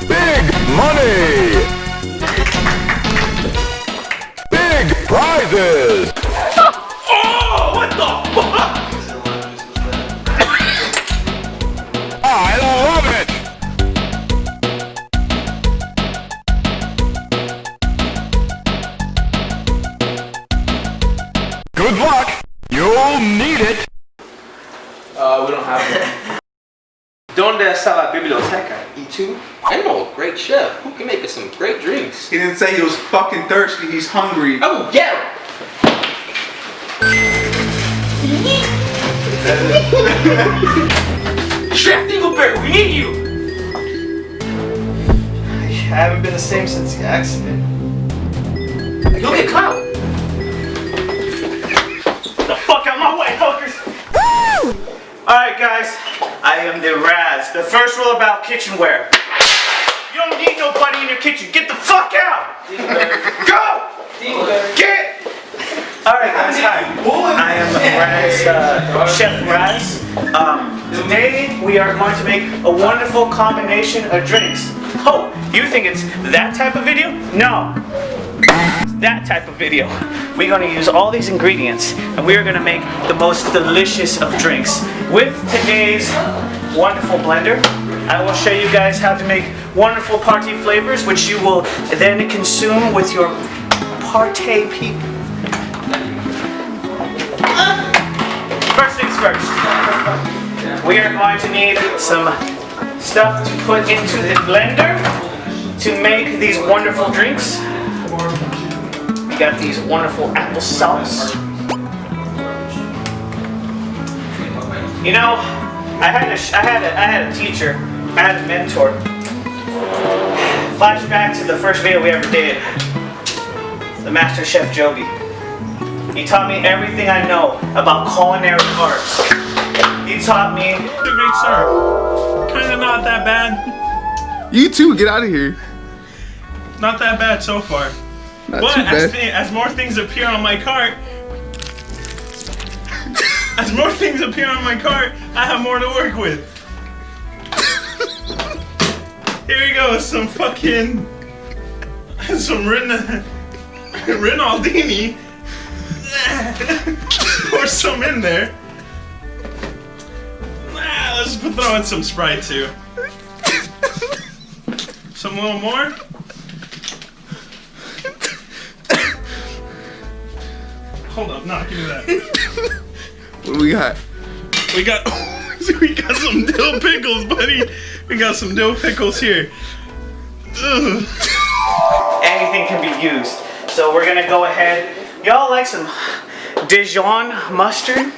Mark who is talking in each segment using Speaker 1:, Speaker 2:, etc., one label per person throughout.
Speaker 1: Big money! Big prizes!
Speaker 2: Oh, what the fuck?
Speaker 1: I love it! Good luck! You'll need it!
Speaker 3: We don't have one. ¿Dónde está la biblioteca? E2? I know a great chef who can make us some great drinks.
Speaker 4: He didn't say he was fucking thirsty, he's hungry.
Speaker 3: I will get him! Chef Dingleberry, we need you!
Speaker 2: I haven't been the same since the accident.
Speaker 3: You'll get caught!
Speaker 2: The fuck out my way, fuckers! Alright guys, I am the Raz. The first rule about kitchenware. You don't need nobody in your kitchen. Get the fuck out! Go! Get! Alright guys, hi. I am Raz, Chef Raz. Today we are going to make a wonderful combination of drinks. Oh, you think it's that type of video? No. That type of video. We're going to use all these ingredients and we are going to make the most delicious of drinks. With today's wonderful blender, I will show you guys how to make wonderful party flavors which you will then consume with your party people. First things first, we are going to need some stuff to put into the blender to make these wonderful drinks. We got these wonderful apple sauce. You know, I had a teacher, I had a mentor. Flashback to the first video we ever did, the Master Chef Joby. He taught me everything I know about culinary arts. He taught me.
Speaker 5: It's a great start. Kinda not that bad.
Speaker 4: You too, get out of here.
Speaker 5: Not that bad so far.
Speaker 4: Not
Speaker 5: But
Speaker 4: too bad.
Speaker 5: as more things appear on my cart, I have more to work with. Here we go, some Rinaldini. Pour some in there. Let's throw in some Sprite too. Some little more. Hold up, no, give me that.
Speaker 4: What do we got?
Speaker 5: We got some dill pickles, buddy. We got some dill pickles here. Ugh.
Speaker 2: Anything can be used. So we're gonna go ahead. Y'all like some Dijon mustard?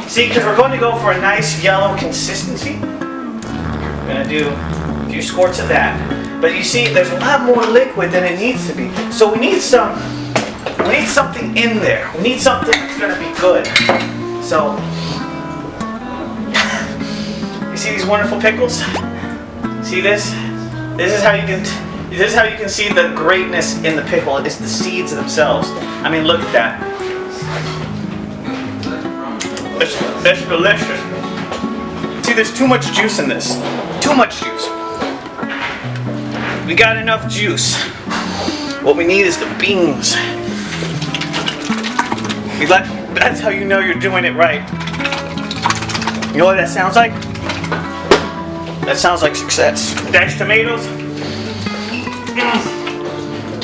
Speaker 2: See, because we're going to go for a nice yellow consistency. We're gonna do a few squirts of that. But you see, there's a lot more liquid than it needs to be. So we need something in there. We need something that's gonna be good. So, you see these wonderful pickles? See this? This is how you can see the greatness in the pickle. It's the seeds themselves. I mean, look at that. It's delicious. See, there's too much juice in this. Too much juice. We got enough juice. What we need is the beans. That's how you know you're doing it right. You know what that sounds like? That sounds like success. Diced tomatoes.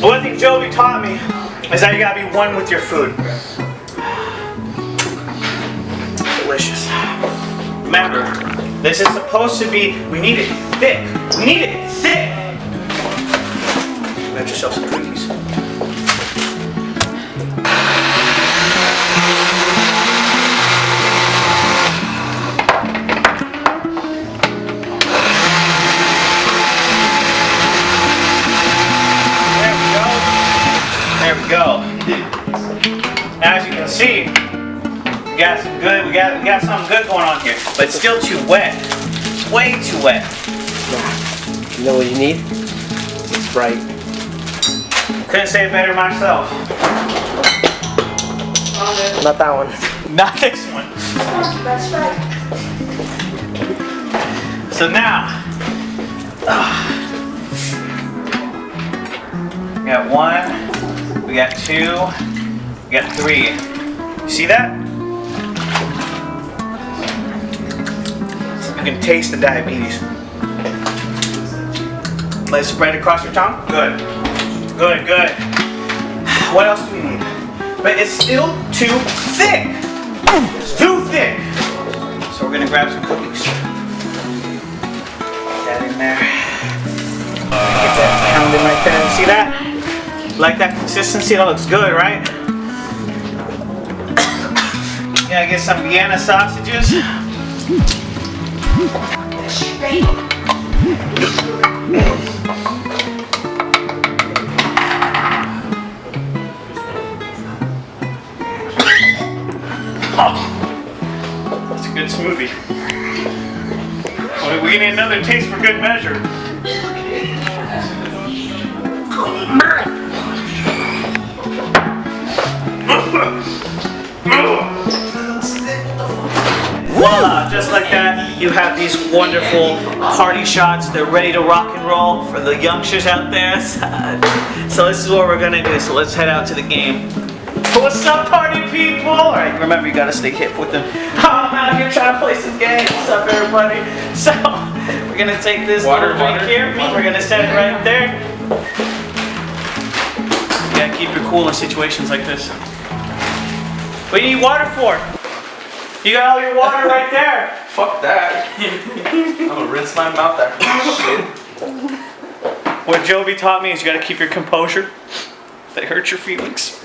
Speaker 2: One thing Joby taught me is that you gotta be one with your food. Delicious. Remember, this is supposed to be, we need it thick. We need it thick. Make yourself some cookies. There we go. As you can see, we got something good going on here, but it's still too wet. It's way too wet.
Speaker 6: You know what you need? Some Sprite.
Speaker 2: Couldn't say it better myself.
Speaker 6: Not that one.
Speaker 2: Not this one.
Speaker 7: That's right.
Speaker 2: So now, we got 1, we got 2, we got 3. You see that? You can taste the diabetes. Let it spread across your tongue. Good. Good, good. What else do we need? But it's still too thick. It's too thick. So we're gonna grab some cookies. Get that in there. Get that pounding right there. See that? Like that consistency? That looks good, right? Gotta get some Vienna sausages. Oh, that's a good smoothie. We need another taste for good measure. Voila, just like that, you have these wonderful party shots. They're ready to rock and roll for the youngsters out there. So this is what we're gonna do. So let's head out to the game. What's up, party people? All right, remember you gotta stay hip with them. I'm out here trying to play some games. What's up, everybody? So we're gonna take this little drink here. We're gonna set it right there. You gotta keep it cool in situations like this. What do you need water for? You got all your water right there.
Speaker 3: Fuck that. I'm gonna rinse my mouth after this shit.
Speaker 2: What Joby taught me is you gotta keep your composure. They hurt your feelings.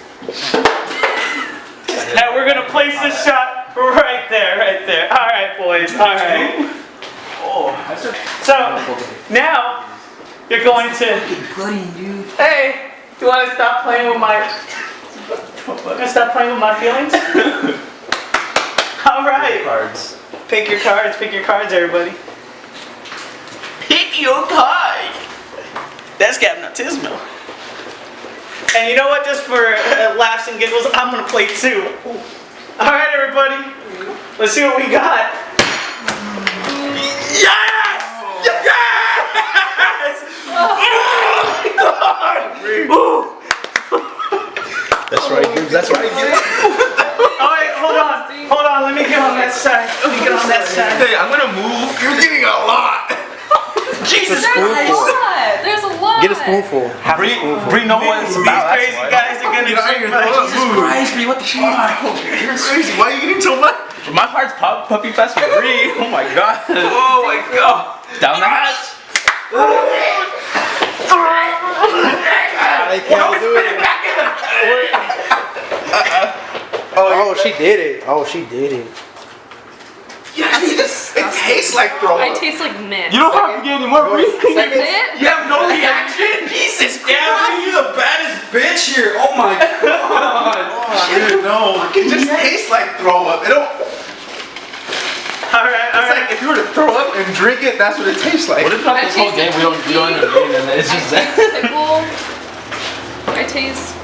Speaker 2: Now we're gonna place this shot right there, right there. All right, boys. All right. Oh. So now you're going to. Hey, do you want to stop playing with my? Stop playing with my feelings. All right.
Speaker 3: Cards.
Speaker 2: Pick your cards. Pick your cards, everybody. Pick your card. That's Gabnatismo. And you know what? Just for laughs and giggles, I'm gonna play 2. All right, everybody. Let's see what we got. Yes! Yes! Oh my God!
Speaker 3: That's right, dudes. That's right, dude.
Speaker 2: All right, hold on. Hold on. Let me get on that side. Let me get on that side.
Speaker 3: Hey, I'm gonna move. You're getting a lot.
Speaker 2: Jesus
Speaker 7: There's a lot. There's a lot.
Speaker 6: Get a spoonful. Half a spoonful.
Speaker 3: Bree know what it's
Speaker 2: These
Speaker 3: about.
Speaker 2: crazy guys are gonna drink my
Speaker 3: Jesus Christ, Bree, what the fuck? You're crazy. Why are you getting so much? My heart's puppy fast with Bree. Oh my God. Oh my God. Down the hatch.
Speaker 6: I can't do it. Oh, she did it. Oh, she did it.
Speaker 3: Yeah, it tastes like throw
Speaker 7: I
Speaker 3: up.
Speaker 7: taste like mint.
Speaker 3: You don't have to get any more, Bree.
Speaker 7: That's it?
Speaker 3: You have no reaction? Jesus Christ. You're the baddest bitch here. Oh my God. Shit, no. It just tastes like throw up. It don't.
Speaker 2: All right, all
Speaker 3: It's
Speaker 2: right.
Speaker 3: like if you were to throw up and drink it, that's what it tastes like. What if not
Speaker 7: this whole game we don't end up
Speaker 3: doing it? It's just
Speaker 7: I taste pickle. I taste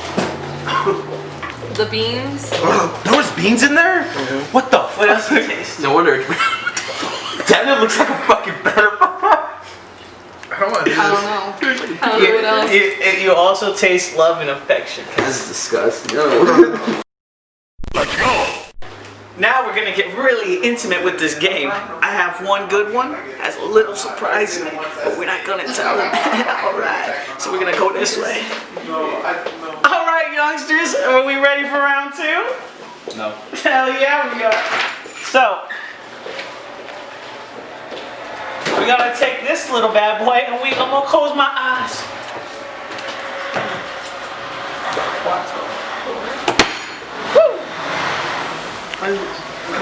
Speaker 7: the beans.
Speaker 3: There was beans in there? What the
Speaker 2: What else do you taste?
Speaker 3: No wonder. Damn, it looks like a fucking better.
Speaker 7: I don't know. I don't know what else.
Speaker 2: You also taste love and affection.
Speaker 3: This is disgusting. No.
Speaker 1: Let's go.
Speaker 2: Now we're gonna get really intimate with this game. I have one good one, has a little surprise in it, but we're not gonna tell them. Alright, so we're gonna go this way. Alright, youngsters, are we ready for round 2?
Speaker 3: No.
Speaker 2: Hell yeah, we are. So, we're gonna take this little bad boy and I'm gonna close my eyes.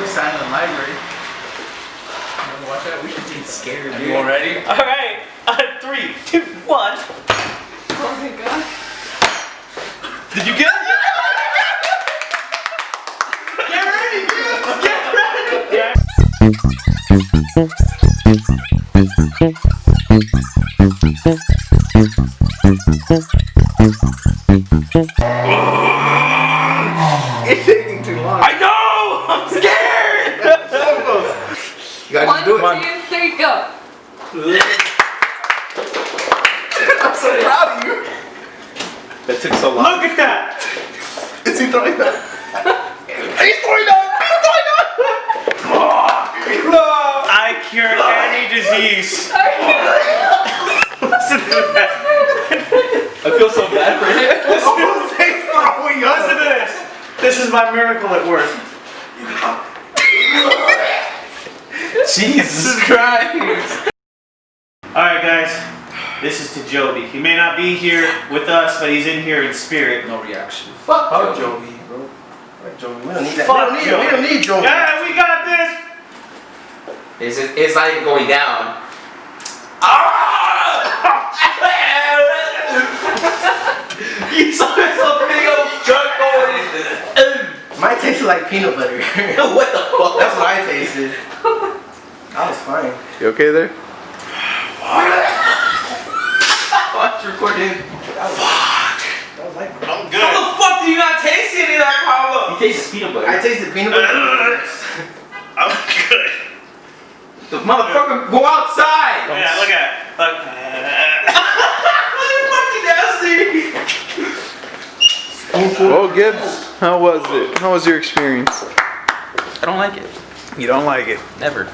Speaker 3: Silent library. Watch that. We should be scared. You all ready?
Speaker 2: Alright, 3, 2, 1.
Speaker 7: Oh my God.
Speaker 3: Did you get it?
Speaker 2: Get ready, dude! Get ready! Yeah.
Speaker 6: It's taking too long.
Speaker 3: I know! I'm scared!
Speaker 6: You gotta
Speaker 8: One,
Speaker 6: just do it.
Speaker 8: 2, 3, go.
Speaker 6: I'm so proud of you.
Speaker 3: That took so long.
Speaker 2: Look at that!
Speaker 6: Is he throwing that?
Speaker 3: He's throwing up! He's throwing up!
Speaker 2: I cure any disease. Listen to that.
Speaker 3: I feel so bad for him.
Speaker 2: Listen to this. This is my miracle at work.
Speaker 3: Jesus Christ.
Speaker 2: Alright, guys. This is to Joby. He may not be here with us, but he's in here in spirit.
Speaker 3: No reaction.
Speaker 6: Fuck Joey, bro. Fuck Joey. We don't need that.
Speaker 2: Fuck
Speaker 6: we
Speaker 2: Joey.
Speaker 6: don't need Joey.
Speaker 2: Yeah, we got this.
Speaker 3: It's not even going down. You saw yourself big old truck going.
Speaker 6: Mine tasted like peanut butter.
Speaker 3: What the fuck?
Speaker 6: That's what I tasted. I was fine.
Speaker 4: You okay there?
Speaker 3: Watch recording.
Speaker 6: That was like,
Speaker 2: I'm
Speaker 3: How
Speaker 2: good.
Speaker 3: the fuck do you not taste any of that, Pablo? He tastes peanut butter.
Speaker 6: I tasted peanut butter.
Speaker 2: I'm good.
Speaker 3: The motherfucker go outside.
Speaker 2: Yeah, look at it. Look.
Speaker 3: You fucking nasty.
Speaker 4: Well, Gibbs, how was it? How was your experience?
Speaker 3: I don't like it.
Speaker 4: You don't like it.
Speaker 3: Never.